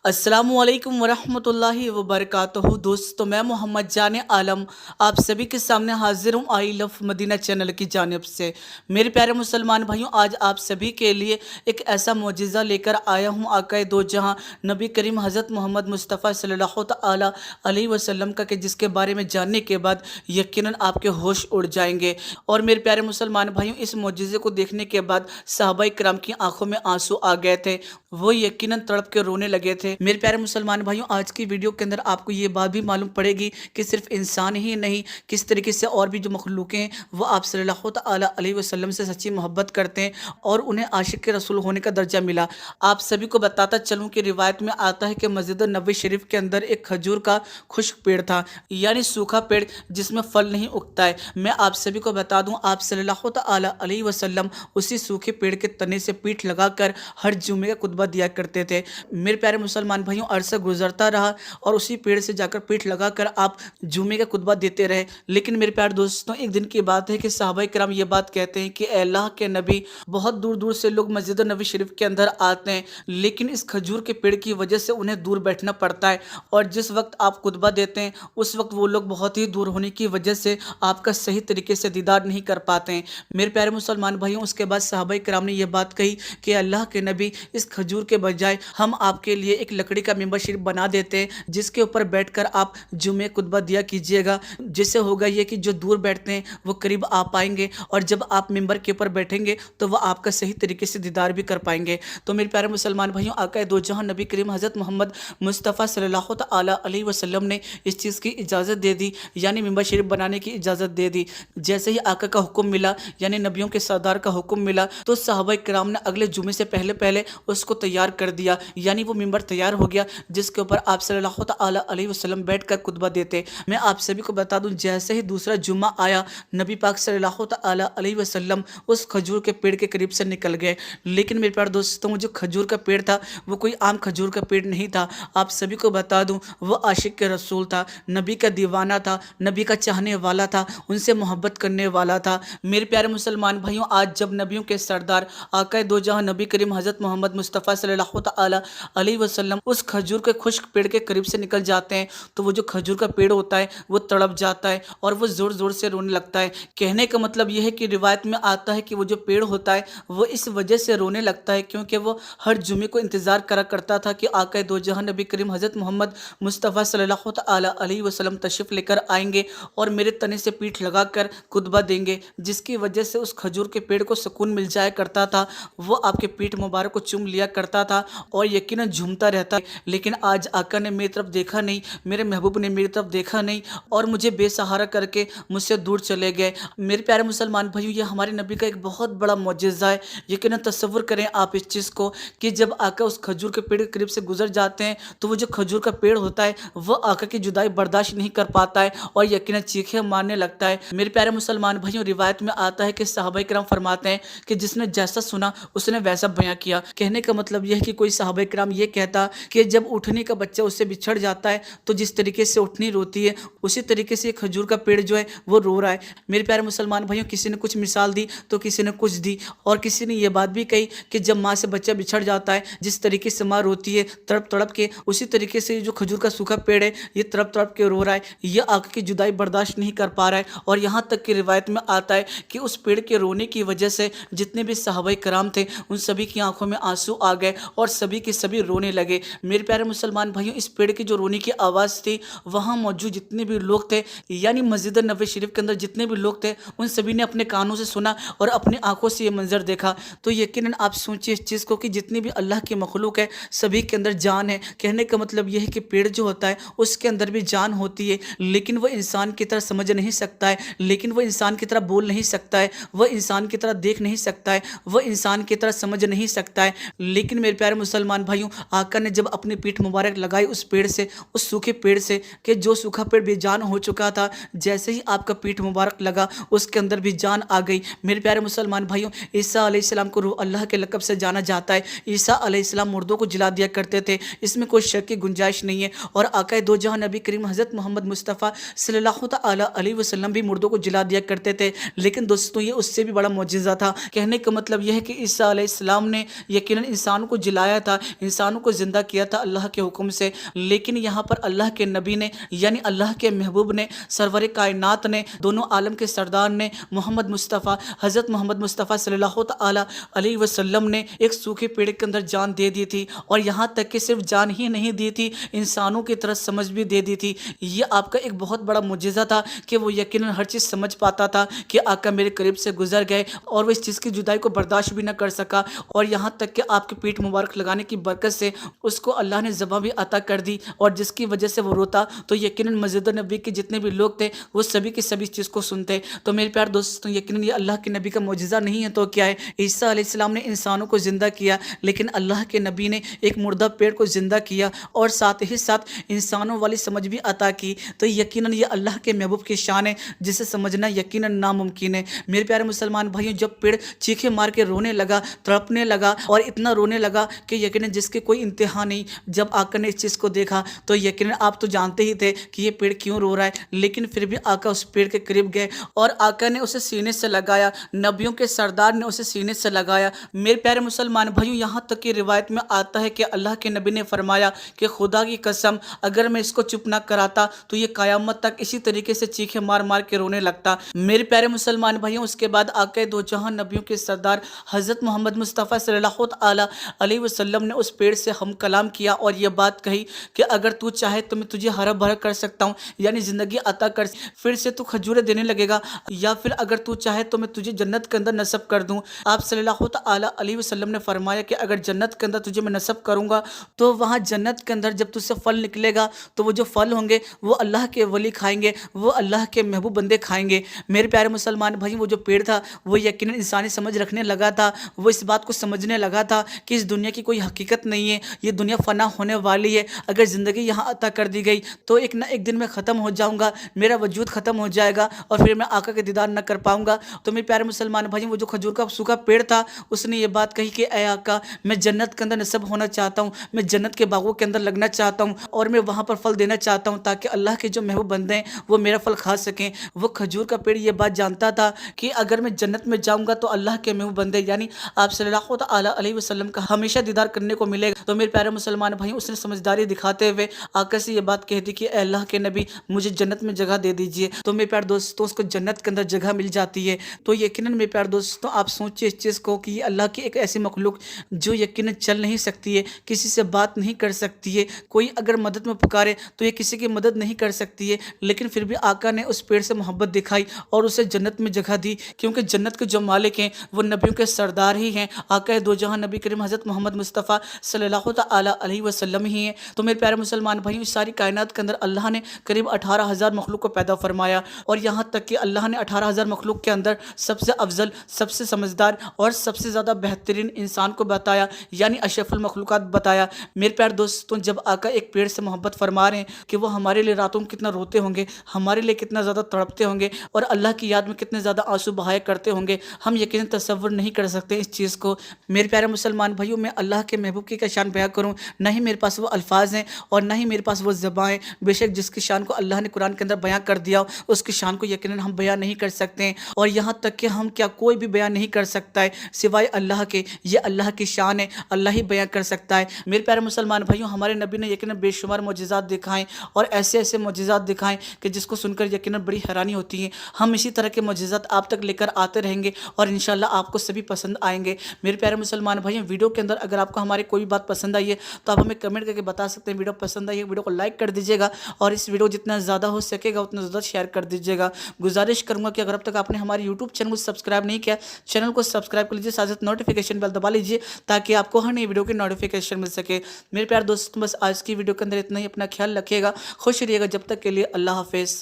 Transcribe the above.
अस्सलामु अलैकुम वरहमतुल्लाहि वबरकातुहू। दोस्तों, मैं मोहम्मद जान आलम आप सभी के सामने हाजिर हूँ आई लव मदीना चैनल की जानिब से। मेरे प्यारे मुसलमान भाइयों, आज आप सभी के लिए एक ऐसा मोजिज़ा लेकर आया हूँ आक़ाए दो जहां नबी करीम हज़रत मोहम्मद मुस्तफ़ा सल्लल्लाहु तआला अलैहि वसल्लम का, कि जिसके बारे में जानने के बाद यकीनन आपके होश उड़ जाएंगे। और मेरे प्यारे मुसलमान भाइयों, इस मोजिज़े को देखने के बाद सहाबाए किराम की आंखों में आंसू आ गए थे, वो यकीनन तड़प के रोने लगे थे। मेरे प्यारे मुसलमान भाइयों, आज की वीडियो के अंदर आपको ये बात भी मालूम पड़ेगी कि सिर्फ इंसान ही नहीं, किस तरीके से और भी जो मखलूक़ें हैं वो आप सल्लल्लाहु तआला अलैहि वसल्लम से सच्ची मोहब्बत करते हैं और उन्हें आशिक के रसूल होने का दर्जा मिला। आप सभी को बताता चलूँ कि रिवायत में आता है कि मस्जिद नबवी शरीफ के अंदर एक खजूर का खुश्क पेड़ था, यानी सूखा पेड़ जिसमें फल नहीं उगता है। मैं आप सभी को बता दूँ, आप सल्लल्लाहु तआला अलैहि वसल्लम उसी सूखे पेड़ के तने से पीठ लगाकर हर जुमे का खुतबा दिया करते थे। मेरे प्यारे मुसलमान भाइयों, अरसा गुजरता रहा और उसी पेड़ से जाकर पीठ लगाकर आप जुमे का खुतबा देते रहे। लेकिन मेरे प्यारे दोस्तों, एक दिन की बात है कि सहाबाए किराम ये बात कहते हैं कि अल्लाह के नबी, बहुत दूर दूर से लोग मस्जिद नबी शरीफ के अंदर आते हैं, लेकिन इस खजूर के पेड़ की वजह से उन्हें दूर बैठना पड़ता है। और जिस वक्त आप खुतबा देते हैं उस वक्त वो लोग बहुत ही दूर होने की वजह से आपका सही तरीके से दीदार नहीं कर पाते हैं। मेरे प्यारे मुसलमान भाइयों, उसके बाद सहाबाए किराम ने यह बात कही कि अल्लाह के नबी, इस खजूर के बजाय हम आपके लिए एक लकड़ी का मेंबर शरीफ बना देते हैं, जिसके ऊपर बैठकर आप जुमे खुतबा दिया कीजिएगा। जिससे होगा ये कि जो दूर बैठते हैं वो करीब आ पाएंगे, और जब आप मेंबर के ऊपर बैठेंगे तो वह आपका सही तरीके से दीदार भी कर पाएंगे। तो मेरे प्यारे मुसलमान भाइयों, आक़ाए दो जहां नबी करीम हज़रत मोहम्मद मुस्तफ़ा सल्लल्लाहु तआला अलैहि वसल्लम ने इस चीज़ की इजाज़त दे दी, यानी मेंबर शरीफ बनाने की इजाज़त दे दी। जैसे ही आका का हुक्म मिला, यानी नबियों के सरदार का हुक्म मिला, तो सहाबाए किराम ने अगले जुमे से पहले पहले उसको तैयार कर दिया, यानी वो मिंबर तैयार हो गया जिसके ऊपर आप सल्लल्लाहु तआला अलैहि वसल्लम बैठकर खुतबा देते। मैं आप सभी को बता दूं, जैसे ही दूसरा जुम्मा आया, नबी पाक सल्लल्लाहु तआला अलैहि वसल्लम उस खजूर के पेड़ के करीब से निकल गए। लेकिन मेरे प्यारे दोस्तों, जो खजूर का पेड़ था वो कोई आम खजूर का पेड़ नहीं था। आप सभी को बता दूं, वो आशिक के रसूल था, नबी का दीवाना था, नबी का चाहने वाला था, उनसे मोहब्बत करने वाला था। मेरे प्यारे मुसलमान भाइयों, आज जब नबियों के सरदार आक़ाए दो जहां नबी करीम हज़रत मोहम्मद मुस्तफ़ा सल्लल्लाहु तआला अलैहि वसल्लम उस खजूर के खुश्क पेड़ के करीब से निकल जाते हैं, तो वो जो खजूर का पेड़ होता है वो तड़प जाता है और वो ज़ोर ज़ोर से रोने लगता है। कहने का मतलब यह है कि रिवायत में आता है कि वो जो पेड़ होता है वो इस वजह से रोने लगता है क्योंकि वो हर जुमे को इंतज़ार करा करता था कि आक़ाए दो जहां नबी करीम हज़रत मोहम्मद मुस्तफ़ा सल्लल्लाहु तआला अलैहि वसल्लम तशरीफ़ लेकर आएंगे और मेरे तने से पीठ लगाकर खुतबा देंगे, जिसकी वजह से उस खजूर के पेड़ को सुकून मिल जाया करता था। वो आपके पीठ मुबारक को चूम लिया करता था और यकीनन झूमता रहता। लेकिन आज आका ने मेरी तरफ देखा नहीं, मेरे महबूब ने मेरी तरफ देखा नहीं और मुझे बेसहारा करके मुझसे दूर चले गए। मेरे प्यारे मुसलमान भाइयों, ये हमारे नबी का एक बहुत बड़ा मुअज्जिज़ा है। यकीनन तसव्वुर करें आप इस चीज़ को कि जब आका उस खजूर के पेड़ के करीब से गुजर जाते हैं तो वो जो खजूर का पेड़ होता है वो आका की जुदाई बर्दाश्त नहीं कर पाता है और यकीनन चीखें मारने लगता है। मेरे प्यारे मुसलमान भाइयों, रिवायत में आता है कि सहाबाए किराम फरमाते हैं कि जिसने जैसा सुना उसने वैसा बयां किया। कहने का मतलब यह है कि कोई सहाबाए किराम ये कहता कि जब उठनी का बच्चा उससे बिछड़ जाता है तो जिस तरीके से उठनी रोती है, उसी तरीके से खजूर का पेड़ जो है वो रो रहा है। मेरे प्यारे मुसलमान भाइयों, किसी ने कुछ मिसाल दी तो किसी ने कुछ दी, और किसी ने ये बात भी कही कि जब माँ से बच्चा बिछड़ जाता है, जिस तरीके से माँ रोती है तड़प तड़प के, उसी तरीके से जो खजूर का सूखा पेड़ है ये तड़प तड़प के रो रहा है। ये आका की जुदाई बर्दाश्त नहीं कर पा रहा है। और यहाँ तक कि रिवायत में आता है कि उस पेड़ के रोने की वजह से जितने भी सहाबाए किराम थे उन सभी की आंखों में आंसू आ गए और सभी के सभी रोने लगे। मेरे प्यारे मुसलमान भाइयों, इस पेड़ की जो रोने की आवाज़ थी, वहाँ मौजूद जितने भी लोग थे, यानी मस्जिद नबवी शरीफ के अंदर जितने भी लोग थे, उन सभी ने अपने कानों से सुना और अपनी आंखों से ये मंजर देखा। तो यकीनन आप सोचिए इस चीज़ को कि जितनी भी अल्लाह की मखलूक है सभी के अंदर जान है। कहने का मतलब यह है कि पेड़ जो होता है उसके अंदर भी जान होती है, लेकिन वह इंसान की तरह समझ नहीं सकता है, लेकिन वह इंसान की तरह बोल नहीं सकता है, वह इंसान की तरह देख नहीं सकता है, वह इंसान की तरह समझ नहीं सकता है। लेकिन मेरे प्यारे मुसलमान भाइयों, आका ने जब अपनी पीठ मुबारक लगाई उस पेड़ से, उस सूखे पेड़ से, कि जो सूखा पेड़ बेजान हो चुका था, जैसे ही आपका पीठ मुबारक लगा उसके अंदर भी जान आ गई। मेरे प्यारे मुसलमान भाइयों, ईसा अलैहिस्सलाम को रूह अल्लाह के लक़ब से जाना जाता है। ईसा अलैहिस्सलाम मुर्दों को जिला दिया करते थे, इसमें कोई शक की गुंजाइश नहीं है। और आक़ाए दो जहां नबी करीम हज़रत मोहम्मद मुस्तफ़ा सल्लल्लाहु तआला अलैहि वसल्लम भी मुर्दों को जिला दिया करते थे। लेकिन दोस्तों, ये उससे भी बड़ा मुअज्जिज़ा था। कहने का मतलब यह है कि ईसा अलैहिस्सलाम ने यकीनन इंसानों को जिलाया था, इंसानों को زندہ کیا تھا اللہ کے حکم سے، لیکن یہاں پر اللہ کے نبی نے یعنی اللہ کے محبوب نے، سرور کائنات نے، دونوں عالم کے سردار نے، محمد مصطفیٰ حضرت محمد مصطفیٰ صلی اللہ تعالی علیہ وسلم نے ایک سوکھے پیڑ کے اندر جان دے دی تھی، اور یہاں تک کہ صرف جان ہی نہیں دی تھی، انسانوں کی طرح سمجھ بھی دے دی تھی۔ یہ آپ کا ایک بہت بڑا معجزہ تھا کہ وہ یقیناً ہر چیز سمجھ پاتا تھا کہ آقا میرے قریب سے گزر گئے اور وہ اس چیز کی جدائی کو برداشت بھی نہ کر سکا، اور یہاں تک کہ آپ کی پیٹھ مبارک لگانے کی برکت سے اس کو اللہ نے زبان بھی عطا کر دی، اور جس کی وجہ سے وہ روتا تو یقیناً مسجد نبی کے جتنے بھی لوگ تھے وہ سبھی کے سبھی چیز کو سنتے۔ تو میرے پیارے دوستوں، یقیناً یہ اللہ کے نبی کا معجزہ نہیں ہے تو کیا ہے؟ عیسیٰ علیہ السلام نے انسانوں کو زندہ کیا، لیکن اللہ کے نبی نے ایک مردہ پیڑ کو زندہ کیا اور ساتھ ہی ساتھ انسانوں والی سمجھ بھی عطا کی۔ تو یقیناً یہ اللہ کے محبوب کی شان ہے جسے سمجھنا یقیناً ناممکن ہے۔ میرے پیارے مسلمان بھائیوں، جب پیڑ چیخے مار کے رونے لگا، تڑپنے لگا اور اتنا رونے لگا کہ یقیناً جس کے کوئی انتہا نہیں، جب آقا نے اس چیز کو دیکھا تو یقیناً آپ تو جانتے ہی تھے کہ یہ پیڑ کیوں رو رہا ہے، لیکن پھر بھی آقا اس پیڑ کے قریب گئے اور آقا نے اسے سینے سے لگایا، نبیوں کے سردار نے اسے سینے سے لگایا۔ میرے پیارے مسلمان بھائیوں، یہاں تک کہ روایت میں آتا ہے کہ اللہ کے نبی نے فرمایا کہ خدا کی قسم اگر میں اس کو چپ نہ کراتا تو یہ قیامت تک اسی طریقے سے چیخے مار مار کے رونے لگتا۔ میرے پیارے مسلمان بھائیوں، اس کے بعد آقا دو جہاں نبیوں کے سردار حضرت محمد مصطفیٰ صلی اللہ تعالی علیہ وسلم نے اس پیڑ سے ہم کلام کیا اور یہ بات کہی کہ اگر تو چاہے تو میں تجھے ہرا بھرا کر سکتا ہوں، یعنی زندگی عطا کر، پھر سے تو کھجوریں دینے لگے گا، یا پھر اگر تو چاہے تو میں تجھے جنت کے اندر نصب کر دوں۔ آپ صلی اللہ تعالی علیہ وسلم نے فرمایا کہ اگر جنت کے اندر تجھے میں نصب کروں گا تو وہاں جنت کے اندر جب تجھ سے پھل نکلے گا تو وہ جو پھل ہوں گے وہ اللہ کے ولی کھائیں گے، وہ اللہ کے محبوب بندے کھائیں گے۔ میرے پیارے مسلمان بھائی، وہ جو پیڑ تھا وہ یقیناً انسانی سمجھ رکھنے لگا تھا، وہ اس بات کو سمجھنے لگا تھا کہ اس دنیا کی کوئی حقیقت نہیں ہے، یہ دنیا فنا ہونے والی ہے، اگر زندگی یہاں عطا کر دی گئی تو ایک نہ ایک دن میں ختم ہو جاؤں گا، میرا وجود ختم ہو جائے گا اور پھر میں آقا کے دیدار نہ کر پاؤں گا۔ تو میرے پیارے مسلمان بھائی، وہ جو کھجور کا سوکھا پیڑ تھا اس نے یہ بات کہی کہ اے آقا، میں جنت کے اندر نصب ہونا چاہتا ہوں، میں جنت کے باغوں کے اندر لگنا چاہتا ہوں اور میں وہاں پر پھل دینا چاہتا ہوں تاکہ اللہ کے جو محبوب بندے ہیں وہ میرا پھل کھا سکیں۔ وہ کھجور کا پیڑ یہ بات جانتا تھا کہ اگر میں جنت میں جاؤں گا تو اللہ کے محبوب بندے یعنی آپ صلی اللہ تعالی علیہ وسلم کا ہمیشہ دیدار کرنے کو ملے گا۔ تو میرے پیارے مسلمان بھائی، اس نے سمجھداری دکھاتے ہوئے آقا سے یہ بات کہہ دی کہ اے اللہ کے نبی، مجھے جنت میں جگہ دے دیجئے۔ تو میرے پیارے دوستوں، اس کو جنت کے اندر جگہ مل جاتی ہے۔ تو یقیناً میرے پیارے دوستوں، آپ سوچیں اس چیز کو کہ یہ اللہ کی ایک ایسی مخلوق جو یقیناً چل نہیں سکتی ہے، کسی سے بات نہیں کر سکتی ہے، کوئی اگر مدد میں پکارے تو یہ کسی کی مدد نہیں کر سکتی ہے، لیکن پھر بھی آقا نے اس پیڑ سے محبت دکھائی اور اسے جنت میں جگہ دی، کیونکہ جنت کے جو مالک ہیں وہ نبیوں کے سردار ہی ہیں، آقا دو جہاں نبی کریم حضرت محمد مصطفیٰ صلی اللہ تعالی علیہ وسلم ہی ہیں۔ تو میرے پیارے مسلمان بھائیوں، ساری کائنات کے اندر اللہ نے قریب 18,000 مخلوق کو پیدا فرمایا، اور یہاں تک کہ اللہ نے 18,000 مخلوق کے اندر سب سے افضل، سب سے سمجھدار اور سب سے زیادہ بہترین انسان کو بتایا، یعنی اشرف المخلوقات بتایا۔ میرے پیارے دوستوں، جب آقا ایک پیڑ سے محبت فرما رہے ہیں کہ وہ ہمارے لیے راتوں میں کتنا روتے ہوں گے، ہمارے لیے کتنا زیادہ تڑپتے ہوں گے اور اللہ کی یاد میں کتنے زیادہ آنسو بہایا کرتے ہوں گے، ہم یقیناً تصور نہیں کر سکتے اس چیز کو۔ میرے پیارے مسلمان بھائیوں، میں اللہ کے محبوب کی شان بیان کروں، نہ ہی میرے پاس وہ الفاظ ہیں اور نہ ہی میرے پاس وہ زبان ہے، بے شک جس کی شان کو اللہ نے قرآن کے اندر بیان کر دیا اس کی شان کو یقیناً ہم بیان نہیں کر سکتے ہیں، اور یہاں تک کہ ہم کیا کوئی بھی بیان نہیں کر سکتا ہے سوائے اللہ کے، یہ اللہ کی شان ہے، اللہ ہی بیان کر سکتا ہے۔ میرے پیارے مسلمان بھائیوں، ہمارے نبی نے یقیناً بے شمار معجزات دکھائیں اور ایسے ایسے معجزات دکھائیں کہ جس کو سن کر یقیناً بڑی حیرانی ہوتی ہے۔ ہم اسی طرح کے معجزات آپ تک لے کر آتے رہیں گے اور انشاءاللہ آپ کو سبھی پسند آئیں گے۔ میرے پیارے مسلمان بھائیوں، ویڈیو کے اندر اگر آپ کو ہماری کوئی بات پسند آئی ہے تو آپ ہمیں کمنٹ کر کے بتا سکتے ہیں ویڈیو پسند آئی ہے، ویڈیو کو لائک کر دیجیے گا اور اس ویڈیو جتنا زیادہ ہو سکے گا اتنا زیادہ شیئر کر دیجیے گا۔ گزارش کروں گا کہ اگر اب تک آپ نے ہماری یوٹیوب چینل کو سبسکرائب نہیں کیا، چینل کو سبسکرائب کر لیجیے، ساتھ ساتھ نوٹیفیکیشن بیل دبا لیجیے تاکہ آپ کو ہر نئی ویڈیو کی نوٹیفیکیشن مل سکے۔ میرے پیارے دوستوں، بس آج کی ویڈیو کے اندر اتنا ہی، اپنا خیال رکھیے گا، خوش رہیے گا، جب تک کے لیے اللہ حافظ۔